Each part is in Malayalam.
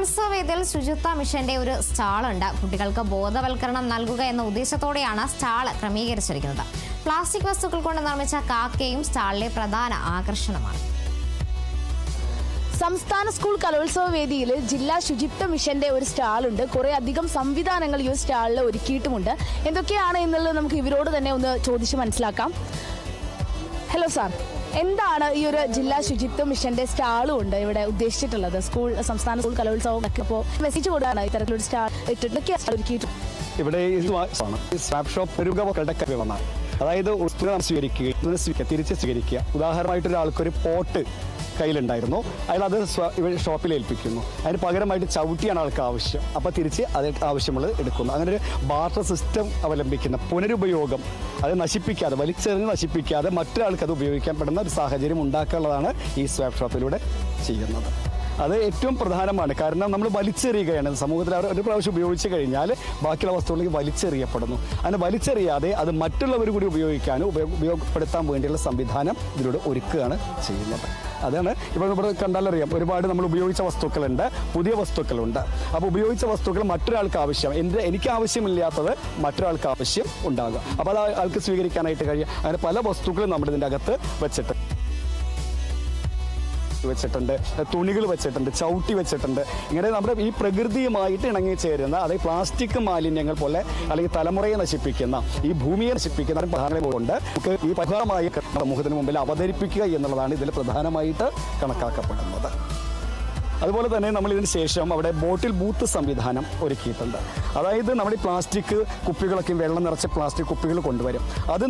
കലോത്സവ വേദിയിൽ ശുചിത്വ മിഷന്റെ ഒരു സ്റ്റാളുണ്ട്. കുട്ടികൾക്ക് ബോധവൽക്കരണം നൽകുക എന്ന ഉദ്ദേശത്തോടെയാണ് സ്റ്റാൾ ക്രമീകരിച്ചിരിക്കുന്നത്. പ്ലാസ്റ്റിക് വസ്തുക്കൾ കൊണ്ട് നിർമ്മിച്ച കാക്കയും സ്റ്റാളിലെ പ്രധാന ആകർഷണമാണ്. സംസ്ഥാന സ്കൂൾ കലോത്സവ വേദിയിൽ ജില്ലാ ശുചിത്വ മിഷന്റെ ഒരു സ്റ്റാളുണ്ട്. കുറെ അധികം സംവിധാനങ്ങൾ ഈ ഒരു സ്റ്റാളിൽ ഒരുക്കിയിട്ടുമുണ്ട്. എന്തൊക്കെയാണ് എന്നുള്ളത് നമുക്ക് ഇവരോട് തന്നെ ഒന്ന് ചോദിച്ച് മനസ്സിലാക്കാം. ഹലോ സാർ, എന്താണ് ഈ ഒരു ജില്ലാ ശുചിത്വ മിഷന്റെ സ്റ്റാളും ഉണ്ട് ഇവിടെ ഉദ്ദേശിച്ചിട്ടുള്ളത്? സംസ്ഥാന സ്കൂൾ കലോത്സവം അപ്പോൾ മെസ്സേജ് കൊടുക്കാണ് ഇത്തരത്തിലൊരു സ്റ്റാൾ ഒരുക്കിയിട്ടുണ്ട്. ഇവിടെ സ്വാപ്പ് ഷോപ്പ് വന്നാൽ അതായത് സ്വീകരിക്കുക, തിരിച്ച് സ്വീകരിക്കുക. ഉദാഹരണമായിട്ട് ഒരാൾക്കൊരു പോട്ട് കയ്യിലുണ്ടായിരുന്നു, അയാളത് ഷോപ്പിൽ ഏൽപ്പിക്കുന്നു. അതിന് പകരമായിട്ട് ചവിട്ടിയാണ് ആൾക്ക് ആവശ്യം, അപ്പോൾ തിരിച്ച് അത് ആവശ്യമുള്ളത് എടുക്കുന്നു. അങ്ങനെ ഒരു ബാർട്ടർ സിസ്റ്റം അവലംബിക്കുന്ന പുനരുപയോഗം, അത് നശിപ്പിക്കാതെ, വലിച്ചെറിഞ്ഞ് നശിപ്പിക്കാതെ മറ്റൊരാൾക്ക് അത് ഉപയോഗിക്കാൻ പെടുന്ന ഒരു സാഹചര്യം ഉണ്ടാക്കാനുള്ളതാണ് ഈ സ്വാപ്പ് ഷോപ്പിലൂടെ ചെയ്യുന്നത്. അത് ഏറ്റവും പ്രധാനമാണ്. കാരണം നമ്മൾ വലിച്ചെറിയുകയാണ്. സമൂഹത്തിൽ ഒരു പ്രാവശ്യം ഉപയോഗിച്ച് കഴിഞ്ഞാൽ ബാക്കിയുള്ള വസ്തുക്കളിലേക്ക് വലിച്ചെറിയപ്പെടുന്നു. അങ്ങനെ വലിച്ചെറിയാതെ അത് മറ്റുള്ളവർ കൂടി ഉപയോഗിക്കാനും ഉപയോഗപ്പെടുത്താൻ വേണ്ടിയുള്ള സംവിധാനം ഇതിലൂടെ ഒരുക്കുകയാണ് ചെയ്യുന്നത്. അതാണ് ഇപ്പോൾ ഇവിടെ കണ്ടാലറിയാം, ഒരുപാട് നമ്മൾ ഉപയോഗിച്ച വസ്തുക്കളുണ്ട്, പുതിയ വസ്തുക്കളുണ്ട്. അപ്പോൾ ഉപയോഗിച്ച വസ്തുക്കൾ മറ്റൊരാൾക്ക് ആവശ്യം, എനിക്ക് ആവശ്യമില്ലാത്തത് മറ്റൊരാൾക്ക് ആവശ്യം ഉണ്ടാകുക, അപ്പോൾ അത് ആൾക്ക് സ്വീകരിക്കാനായിട്ട് കഴിയുക. അങ്ങനെ പല വസ്തുക്കളും നമ്മൾ ഇതിൻ്റെ അകത്ത് വെച്ചിട്ടുണ്ട്, തുണികൾ വെച്ചിട്ടുണ്ട്, ചവിട്ടി വെച്ചിട്ടുണ്ട്. ഇങ്ങനെ നമ്മുടെ ഈ പ്രകൃതിയുമായിട്ട് ഇണങ്ങിച്ചേരുന്ന, അതായത് പ്ലാസ്റ്റിക് മാലിന്യങ്ങൾ പോലെ അല്ലെങ്കിൽ തലമുറയെ നശിപ്പിക്കുന്ന, ഈ ഭൂമിയെ നശിപ്പിക്കുന്ന പദാർത്ഥങ്ങൾ കൊണ്ട് നമുക്ക് ഈ പരിഹാരമായി സമൂഹത്തിന് മുമ്പിൽ അവതരിപ്പിക്കുക എന്നുള്ളതാണ് ഇതിൽ പ്രധാനമായിട്ട് കണക്കാക്കപ്പെടുന്നത്. അതുപോലെ തന്നെ നമ്മൾ ഇതിന് ശേഷം അവിടെ ബോട്ടിൽ ബൂത്ത് സംവിധാനം ഒരുക്കിയിട്ടുണ്ട്. അതായത് നമ്മുടെ പ്ലാസ്റ്റിക് കുപ്പികളൊക്കെ, വെള്ളം നിറച്ച പ്ലാസ്റ്റിക് കുപ്പികൾ കൊണ്ടുവരും. അത്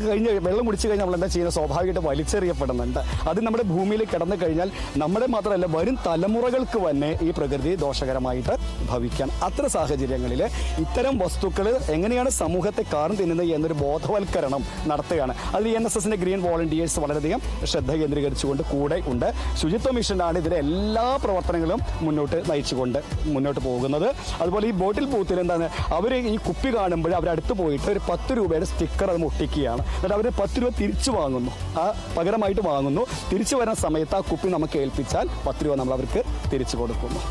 കഴിഞ്ഞ് വെള്ളം കുടിച്ചു കഴിഞ്ഞാൽ നമ്മൾ എന്താ ചെയ്യുന്നത്? സ്വാഭാവികമായിട്ട് വലിച്ചെറിയപ്പെടുന്നുണ്ട്. അത് നമ്മുടെ ഭൂമിയിൽ കിടന്നു കഴിഞ്ഞാൽ നമ്മുടെ മാത്രമല്ല വരും തലമുറകൾക്ക് തന്നെ ഈ പ്രകൃതി ദോഷകരമായിട്ട് ഭവിക്കാൻ. അത്തരം സാഹചര്യങ്ങളിൽ ഇത്തരം വസ്തുക്കൾ എങ്ങനെയാണ് സമൂഹത്തെ കാർന്നു തിന്നുന്നത് എന്നൊരു ബോധവൽക്കരണം നടത്തുകയാണ്. അതിൽ NSSന്റെ ഗ്രീൻ വോളണ്ടിയേഴ്സ് വളരെയധികം ശ്രദ്ധ കേന്ദ്രീകരിച്ചുകൊണ്ട് കൂടെ ഉണ്ട്. ശുചിത്വ മിഷനാണ് ഇതിലെ എല്ലാ പ്രവർത്തനങ്ങളും മുന്നോട്ട് പോകുന്നത്. അതുപോലെ ഈ ബോട്ടിൽ ബൂത്തിൽ എന്താണ്, അവർ ഈ കുപ്പി കാണുമ്പോൾ അവരടുത്ത് പോയിട്ട് ഒരു 10 രൂപയുടെ സ്റ്റിക്കർ അത് ഒട്ടിക്കുകയാണ്. എന്നിട്ട് അവർ 10 രൂപ തിരിച്ചു വാങ്ങുന്നു, പകരമായിട്ട് വാങ്ങുന്നു. തിരിച്ചു വരുന്ന സമയത്ത് ആ കുപ്പി നമുക്ക് ഏൽപ്പിച്ചാൽ 10 രൂപ നമ്മൾ അവർക്ക് തിരിച്ചു കൊടുക്കുന്നു.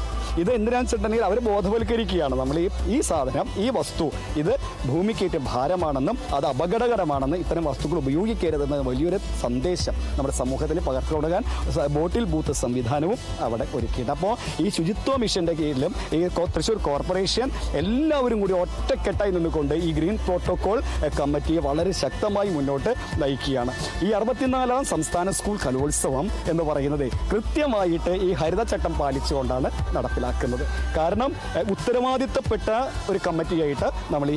ഇത് എന്തിനാണെന്ന് വെച്ചിട്ടുണ്ടെങ്കിൽ അവർ ബോധവൽക്കരിക്കുകയാണ്, നമ്മൾ ഈ സാധനം, ഈ വസ്തു ഇത് ഭൂമിക്കേറ്റ ഭാരമാണെന്നും അത് അപകടകരമാണെന്നും ഇത്തരം വസ്തുക്കൾ ഉപയോഗിക്കരുതെന്ന വലിയൊരു സന്ദേശം നമ്മുടെ സമൂഹത്തിന് പകർത്തി കൊടുക്കാൻ ബോട്ടിൽ ബൂത്ത് സംവിധാനവും അവിടെ ഒരുക്കിയിട്ട്. അപ്പോൾ ഈ ശുചിത്വ മിഷന്റെ കീഴിലും ഈ തൃശ്ശൂർ കോർപ്പറേഷൻ എല്ലാവരും കൂടി ഒറ്റക്കെട്ടായി നിന്നുകൊണ്ട് ഈ ഗ്രീൻ പ്രോട്ടോകോൾ കമ്മിറ്റിയെ വളരെ ശക്തമായി മുന്നോട്ട് നയിക്കുകയാണ്. ഈ 64ാം സംസ്ഥാന സ്കൂൾ കലോത്സവം എന്ന് പറയുന്നത് കൃത്യമായിട്ട് ഈ ഹരിതചട്ടം പാലിച്ചുകൊണ്ടാണ് നടപ്പിലാക്കുന്നത്. കാരണം ഉത്തരവാദിത്തപ്പെട്ട ഒരു കമ്മിറ്റിയായിട്ട് നമ്മൾ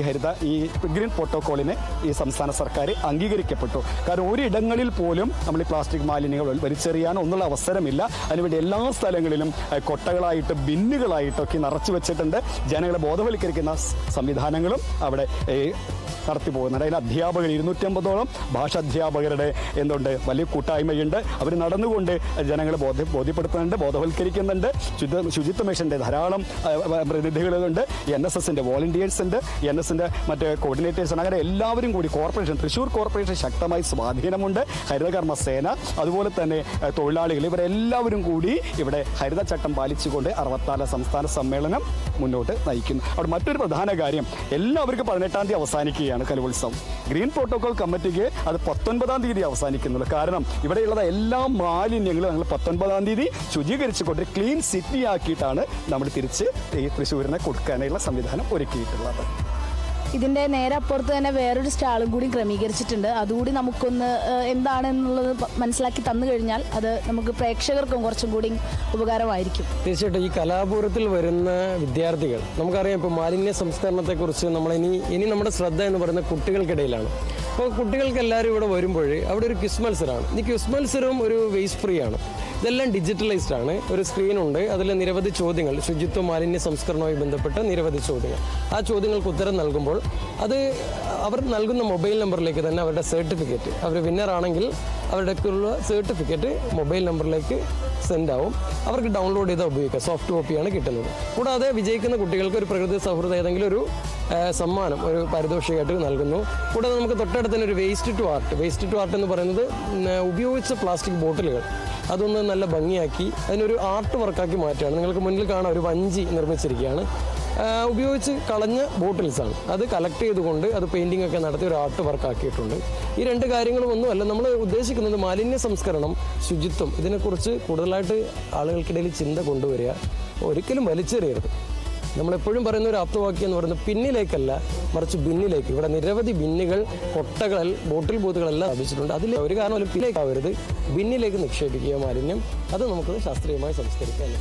ഈ ഗ്രീൻ പ്രോട്ടോകോളിനെ ഈ സംസ്ഥാന സർക്കാർ അംഗീകരിക്കപ്പെട്ടു. കാരണം ഒരിടങ്ങളിൽ പോലും നമ്മൾ ഈ പ്ലാസ്റ്റിക് മാലിന്യങ്ങൾ വലിച്ചെറിയാനോ ഒന്നുള്ള അവസരമില്ല. അതിനുവേണ്ടി എല്ലാ സ്ഥലങ്ങളിലും കൊട്ടകളായിട്ട്, ബിന്നുകളായിട്ടൊക്കെ നിറച്ചു വെച്ചിട്ടുണ്ട്. ജനങ്ങളെ ബോധവൽക്കരിക്കുന്ന സംവിധാനങ്ങളും അവിടെ നടത്തി പോകുന്നുണ്ട്. അതിൽ അധ്യാപകർ 250ഓളം ഭാഷാധ്യാപകരുടെ വലിയ കൂട്ടായ്മയുണ്ട്. അവർ നടന്നുകൊണ്ട് ജനങ്ങളെ ബോധ്യപ്പെടുത്തുന്നുണ്ട്, ബോധവൽക്കരിക്കുന്നുണ്ട്. ശുചിത്വ മിഷന്റെ ധാരാളം പ്രതിനിധികളുണ്ട്, NSSന്റെ വോളണ്ടിയേഴ്സ് ഉണ്ട്, NSSന്റെ മറ്റ് കോർഡിനേറ്റേഴ്സ് ഉണ്ട്. അങ്ങനെ എല്ലാവരും കൂടി തൃശ്ശൂർ കോർപ്പറേഷൻ ശക്തമായി സ്വാധീനമുണ്ട്. ഹരിതകർമ്മ സേന, അതുപോലെ തന്നെ തൊഴിലാളികൾ, ഇവരെല്ലാവരും കൂടി ഇവിടെ ഹരിതചട്ടം പാലിച്ചുകൊണ്ട് 64 സംസ്ഥാന സമ്മേളനം മുന്നോട്ട് നയിക്കുന്നു. അവിടെ മറ്റൊരു പ്രധാന കാര്യം, എല്ലാവർക്കും 18-ാം തീയതി അവസാനിക്കുകയാണ് കലോത്സവം. ഗ്രീൻ പ്രോട്ടോകോൾ കമ്മിറ്റിക്ക് അത് 19-ാം തീയതി അവസാനിക്കുന്നുള്ളൂ. കാരണം ഇവിടെയുള്ള എല്ലാ മാലിന്യങ്ങളും ഞങ്ങൾ 19-ാം തീയതി ശുചീകരിച്ചുകൊണ്ട് ക്ലീൻ സിറ്റി ആക്കിയിട്ടാണ് നമ്മൾ തിരിച്ച് ഈ തൃശ്ശൂരിനെ കൊടുക്കാനുള്ള സംവിധാനം ഒരുക്കിയിട്ടുള്ളത്. ഇതിന്റെ നേരെ അപ്പുറത്ത് തന്നെ വേറൊരു സ്റ്റാളും കൂടി ക്രമീകരിച്ചിട്ടുണ്ട്. അതുകൂടി നമുക്കൊന്ന് എന്താണെന്നുള്ളത് മനസ്സിലാക്കി തന്നു കഴിഞ്ഞാൽ അത് നമുക്ക് പ്രേക്ഷകർക്കും കുറച്ചും കൂടി ഉപകാരമായിരിക്കും. തീർച്ചയായിട്ടും ഈ കലാപൂരത്തിൽ വരുന്ന വിദ്യാർത്ഥികൾ, നമുക്കറിയാം ഇപ്പോൾ മാലിന്യ സംസ്കരണത്തെക്കുറിച്ച് ഇനി നമ്മുടെ ശ്രദ്ധ എന്ന് പറയുന്നത് കുട്ടികൾക്കിടയിലാണ്. അപ്പോൾ കുട്ടികൾക്ക് എല്ലാവരും ഇവിടെ വരുമ്പോൾ അവിടെ ഒരു ക്വിസ് മത്സരമാണ്. ഈ ക്വിസ് മത്സരവും ഒരു വേസ്റ്റ് ഫ്രീ ആണ്. ഇതെല്ലാം ഡിജിറ്റലൈസ്ഡ് ആണ്. ഒരു സ്ക്രീനുണ്ട്, അതിൽ നിരവധി ചോദ്യങ്ങൾ, ശുചിത്വ മാലിന്യ സംസ്കരണവുമായി ബന്ധപ്പെട്ട നിരവധി ചോദ്യങ്ങൾ. ആ ചോദ്യങ്ങൾക്ക് ഉത്തരം നൽകുമ്പോൾ അത് അവർ നൽകുന്ന മൊബൈൽ നമ്പറിലേക്ക് തന്നെ അവരുടെ സർട്ടിഫിക്കറ്റ്, അവർ വിന്നറാണെങ്കിൽ അവരുടെ സർട്ടിഫിക്കറ്റ് മൊബൈൽ നമ്പറിലേക്ക് സെൻഡ് ആവും. അവർക്ക് ഡൗൺലോഡ് ചെയ്താൽ ഉപയോഗിക്കാം. സോഫ്റ്റ് കോപ്പിയാണ് കിട്ടുന്നത്. കൂടാതെ വിജയിക്കുന്ന കുട്ടികൾക്ക് ഒരു പ്രകൃതി സൗഹൃദ ഏതെങ്കിലും ഒരു സമ്മാനം, ഒരു പാരിതോഷികമായിട്ട് നൽകുന്നു. കൂടാതെ നമുക്ക് തൊട്ടടുത്ത് തന്നെ ഒരു വേസ്റ്റ് ടു ആർട്ട് എന്ന് പറയുന്നത് ഉപയോഗിച്ച പ്ലാസ്റ്റിക് ബോട്ടിലുകൾ അതൊന്ന് നല്ല ഭംഗിയാക്കി അതിനൊരു ആർട്ട് വർക്കാക്കി മാറ്റുകയാണ്. നിങ്ങൾക്ക് മുന്നിൽ കാണാൻ ഒരു വഞ്ചി നിർമ്മിച്ചിരിക്കുകയാണ്. ഉപയോഗിച്ച് കളഞ്ഞ ബോട്ടിൽസാണ് അത് കളക്ട് ചെയ്തുകൊണ്ട് അത് പെയിൻറ്റിംഗ് ഒക്കെ നടത്തി ഒരു ആർട്ട് വർക്കാക്കിയിട്ടുണ്ട്. ഈ രണ്ട് കാര്യങ്ങളും ഒന്നുമല്ല, നമ്മൾ ഉദ്ദേശിക്കുന്നത് മാലിന്യ സംസ്കരണം, ശുചിത്വം, ഇതിനെക്കുറിച്ച് കൂടുതലായിട്ട് ആളുകൾക്കിടയിൽ ചിന്ത കൊണ്ടുവരിക. ഒരിക്കലും വലിച്ചെറിയരുത്. നമ്മളെപ്പോഴും പറയുന്ന ഒരു ആപ്തവാക്യം എന്ന് പറയുന്നത് പിന്നിലേക്കല്ല, മറിച്ച് ബിന്നിലേക്ക്. ഇവിടെ നിരവധി ബിന്നുകൾ, കൊട്ടകൾ, ബോട്ടിൽ ബൂത്തുകളെല്ലാം സ്ഥാപിച്ചിട്ടുണ്ട്. അതിൽ ഒരു കാരണവരും പിന്നിലേക്കാവരുത്, ബിന്നിലേക്ക് നിക്ഷേപിക്കുക മാലിന്യം. അത് നമുക്ക് ശാസ്ത്രീയമായി സംസ്കരിക്കാൻ.